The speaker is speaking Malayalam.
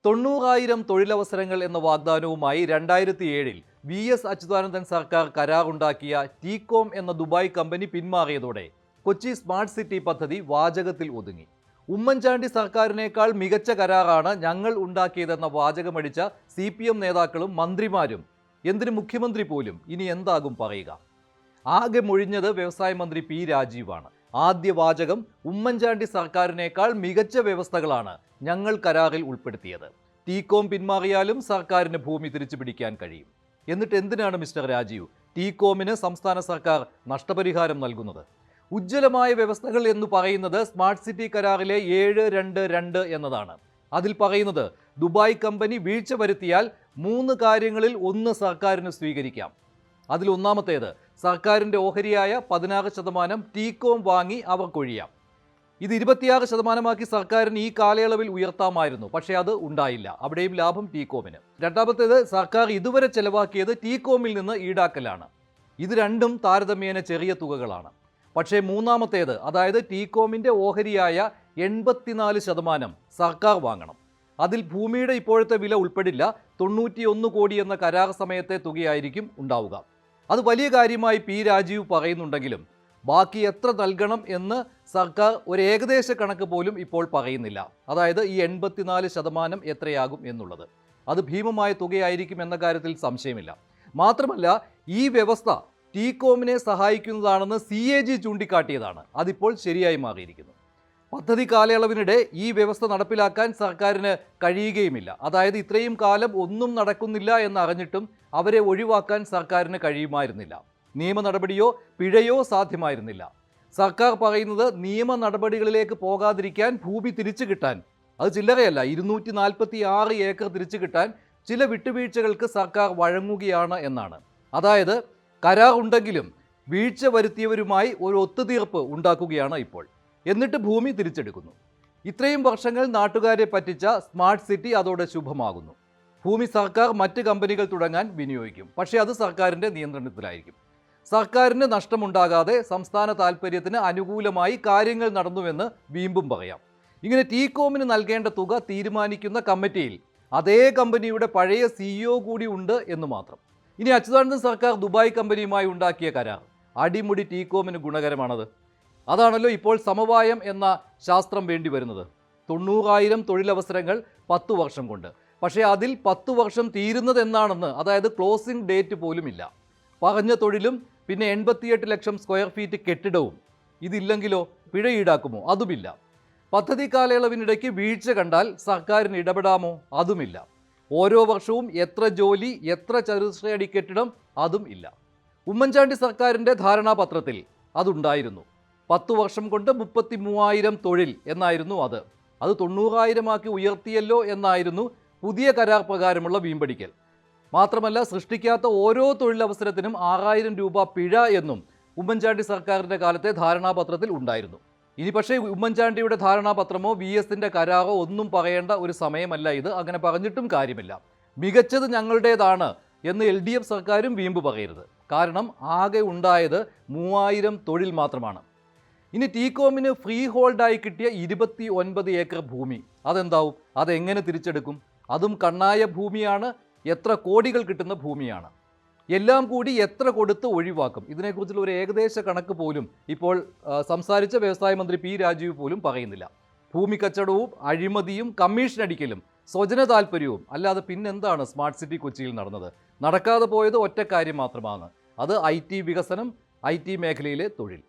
90,000 തൊഴിലവസരങ്ങൾ എന്ന വാഗ്ദാനവുമായി 2007-ൽ VS അച്യുതാനന്ദൻ സർക്കാർ കരാറുണ്ടാക്കിയ ടീകോം എന്ന ദുബായ് കമ്പനി പിന്മാറിയതോടെ കൊച്ചി സ്മാർട്ട് സിറ്റി പദ്ധതി വാചകത്തിൽ ഒതുങ്ങി. ഉമ്മൻചാണ്ടി സർക്കാരിനേക്കാൾ മികച്ച കരാറാണ് ഞങ്ങൾ ഉണ്ടാക്കിയതെന്ന വാചകമടിച്ച CPM നേതാക്കളും മന്ത്രിമാരും, എന്തിന് മുഖ്യമന്ത്രി പോലും ഇനി എന്താകും പറയുക? ആകെ മൊഴിഞ്ഞത് വ്യവസായ മന്ത്രി P. രാജീവാണ്. ആദ്യ വാചകം ഉമ്മൻചാണ്ടി സർക്കാരിനേക്കാൾ മികച്ച വ്യവസ്ഥകളാണ് ഞങ്ങൾ കരാറിൽ ഉൾപ്പെടുത്തിയത്. ടീകോം പിന്മാറിയാലും സർക്കാരിന് ഭൂമി തിരിച്ചു പിടിക്കാൻ കഴിയും. എന്നിട്ട് എന്തിനാണ് മിസ്റ്റർ രാജീവ് ടീകോമിന് സംസ്ഥാന സർക്കാർ നഷ്ടപരിഹാരം നൽകുന്നത്? ഉജ്ജ്വലമായ വ്യവസ്ഥകൾ എന്ന് പറയുന്നത് സ്മാർട്ട് സിറ്റി കരാറിലെ 722 എന്നതാണ്. അതിൽ പറയുന്നത് ദുബായ് കമ്പനി വീഴ്ച വരുത്തിയാൽ 3 കാര്യങ്ങളിൽ ഒന്ന് സർക്കാരിന് സ്വീകരിക്കാം. അതിൽ ഒന്നാമത്തേത് സർക്കാരിൻ്റെ ഓഹരിയായ 16% ടീകോം വാങ്ങി അവർക്കൊഴിയാം. ഇത് 26%ആക്കി സർക്കാരിന് ഈ കാലയളവിൽ ഉയർത്താമായിരുന്നു. പക്ഷേ അത് ഉണ്ടായില്ല. അവിടെയും ലാഭം ടീകോമിന്. രണ്ടാമത്തേത് സർക്കാർ ഇതുവരെ ചെലവാക്കിയത് ടീകോമിൽ നിന്ന് ഈടാക്കലാണ്. ഇത് രണ്ടും താരതമ്യേന ചെറിയ തുകകളാണ്. പക്ഷേ മൂന്നാമത്തേത്, അതായത് ടീകോമിൻ്റെ ഓഹരിയായ 84% സർക്കാർ വാങ്ങണം. അതിൽ ഭൂമിയുടെ ഇപ്പോഴത്തെ വില ഉൾപ്പെടില്ല. 91 കോടി എന്ന കരാർ സമയത്തെ തുകയായിരിക്കും ഉണ്ടാവുക. അത് വലിയ കാര്യമായി P. രാജീവ് പറയുന്നുണ്ടെങ്കിലും ബാക്കി എത്ര നൽകണം എന്ന് സർക്കാർ ഒരു ഏകദേശ കണക്ക് പോലും ഇപ്പോൾ പറയുന്നില്ല. അതായത് ഈ 84% എത്രയാകും എന്നുള്ളത്. അത് ഭീമമായ തുകയായിരിക്കും എന്ന കാര്യത്തിൽ സംശയമില്ല. മാത്രമല്ല ഈ വ്യവസ്ഥ ടീകോമിനെ സഹായിക്കുന്നതാണെന്ന് CAG ചൂണ്ടിക്കാട്ടിയതാണ്. അതിപ്പോൾ ശരിയായി മാറിയിരിക്കുന്നു. പദ്ധതി കാലയളവിനിടെ ഈ വ്യവസ്ഥ നടപ്പിലാക്കാൻ സർക്കാരിന് കഴിയുകയുമില്ല. അതായത് ഇത്രയും കാലം ഒന്നും നടക്കുന്നില്ല എന്നറിഞ്ഞിട്ടും അവരെ ഒഴിവാക്കാൻ സർക്കാരിന് കഴിയുമായിരുന്നില്ല. നിയമ നടപടിയോ പിഴയോ സാധ്യമായിരുന്നില്ല. സർക്കാർ പറയുന്നത് നിയമ നടപടികളിലേക്ക് പോകാതിരിക്കാൻ ഭൂമി തിരിച്ചു കിട്ടാൻ, അത് ചില്ലറയല്ല, 246 ഏക്കർ തിരിച്ചു കിട്ടാൻ ചില വിട്ടുവീഴ്ചകൾക്ക് സർക്കാർ വഴങ്ങുകയാണ് എന്നാണ്. അതായത് കരാർ ഉണ്ടെങ്കിലും വീഴ്ച വരുത്തിയവരുമായി ഒരു ഒത്തുതീർപ്പ് ഉണ്ടാക്കുകയാണ് ഇപ്പോൾ. എന്നിട്ട് ഭൂമി തിരിച്ചെടുക്കുന്നു. ഇത്രയും വർഷങ്ങൾ നാട്ടുകാരെ പറ്റിച്ച സ്മാർട്ട് സിറ്റി അതോടെ ശുഭമാകുന്നു. ഭൂമി സർക്കാർ മറ്റ് കമ്പനികൾ തുടങ്ങാൻ വിനിയോഗിക്കും. പക്ഷേ അത് സർക്കാരിൻ്റെ നിയന്ത്രണത്തിലായിരിക്കും. സർക്കാരിന് നഷ്ടമുണ്ടാകാതെ സംസ്ഥാന താൽപ്പര്യത്തിന് അനുകൂലമായി കാര്യങ്ങൾ നടന്നുവെന്ന് വീമ്പും പറയാം. ഇങ്ങനെ ടീകോമിന് നൽകേണ്ട തുക തീരുമാനിക്കുന്ന കമ്മിറ്റിയിൽ അതേ കമ്പനിയുടെ പഴയ CEO കൂടി ഉണ്ട് എന്ന് മാത്രം. ഇനി അച്യുതാനന്ദൻ സർക്കാർ ദുബായ് കമ്പനിയുമായി ഉണ്ടാക്കിയ കരാർ അടിമുടി ടീകോമിന് ഗുണകരമാണത്. അതാണല്ലോ ഇപ്പോൾ സമവായം എന്ന ശാസ്ത്രം വേണ്ടി വരുന്നത്. 90,000 തൊഴിലവസരങ്ങൾ 10 വർഷം കൊണ്ട്. പക്ഷേ അതിൽ 10 വർഷം തീരുന്നത് എന്നാണെന്ന്, അതായത് ക്ലോസിംഗ് ഡേറ്റ് പോലുമില്ല. പറഞ്ഞ തൊഴിലും പിന്നെ 88 ലക്ഷം സ്ക്വയർ ഫീറ്റ് കെട്ടിടവും. ഇതില്ലെങ്കിലോ പിഴ ഈടാക്കുമോ? അതുമില്ല. പദ്ധതി കാലയളവിനിടയ്ക്ക് വീഴ്ച കണ്ടാൽ സർക്കാരിന് ഇടപെടാമോ? അതുമില്ല. ഓരോ വർഷവും എത്ര ജോലി, എത്ര ചതുരശ്രയടി കെട്ടിടം, അതും ഇല്ല. ഉമ്മൻചാണ്ടി സർക്കാരിൻ്റെ ധാരണാപത്രത്തിൽ അതുണ്ടായിരുന്നു. 10 വർഷം കൊണ്ട് 33,000 തൊഴിൽ എന്നായിരുന്നു അത്. 90,000 ഉയർത്തിയല്ലോ എന്നായിരുന്നു പുതിയ കരാർ പ്രകാരമുള്ള വീമ്പടിക്കൽ. മാത്രമല്ല സൃഷ്ടിക്കാത്ത ഓരോ തൊഴിലവസരത്തിനും 6,000 രൂപ പിഴ എന്നും ഉമ്മൻചാണ്ടി സർക്കാരിൻ്റെ കാലത്തെ ധാരണാപത്രത്തിൽ ഉണ്ടായിരുന്നു. ഇനി പക്ഷേ ഉമ്മൻചാണ്ടിയുടെ ധാരണാപത്രമോ VSൻ്റെ കരാറോ ഒന്നും പറയേണ്ട ഒരു സമയമല്ല ഇത്. അങ്ങനെ പറഞ്ഞിട്ടും കാര്യമില്ല. മികച്ചത് ഞങ്ങളുടേതാണ് എന്ന് LDF സർക്കാരും വീമ്പ് പറയരുത്. കാരണം ആകെ ഉണ്ടായത് 3,000 തൊഴിൽ മാത്രമാണ്. ഇനി ടീകോമിന് ഫ്രീ ഹോൾഡായി കിട്ടിയ 29 ഏക്കർ ഭൂമി അതെന്താവും? അതെങ്ങനെ തിരിച്ചെടുക്കും? അതും കണ്ണായ ഭൂമിയാണ്. എത്ര കോടികൾ കിട്ടുന്ന ഭൂമിയാണ്. എല്ലാം കൂടി എത്ര കൊടുത്ത് ഒഴിവാക്കും? ഇതിനെക്കുറിച്ചുള്ള ഒരു ഏകദേശ കണക്ക് പോലും ഇപ്പോൾ സംസാരിച്ച വ്യവസായ മന്ത്രി P. രാജീവ് പോലും പറയുന്നില്ല. ഭൂമി കച്ചവടവും അഴിമതിയും കമ്മീഷൻ അടിക്കലും സ്വജന താൽപ്പര്യവും അല്ലാതെ പിന്നെന്താണ് സ്മാർട്ട് സിറ്റി കൊച്ചിയിൽ നടന്നത്? നടക്കാതെ പോയത് ഒറ്റ കാര്യം മാത്രമാണ്. അത് IT വികസനം, IT മേഖലയിലെ തൊഴിൽ.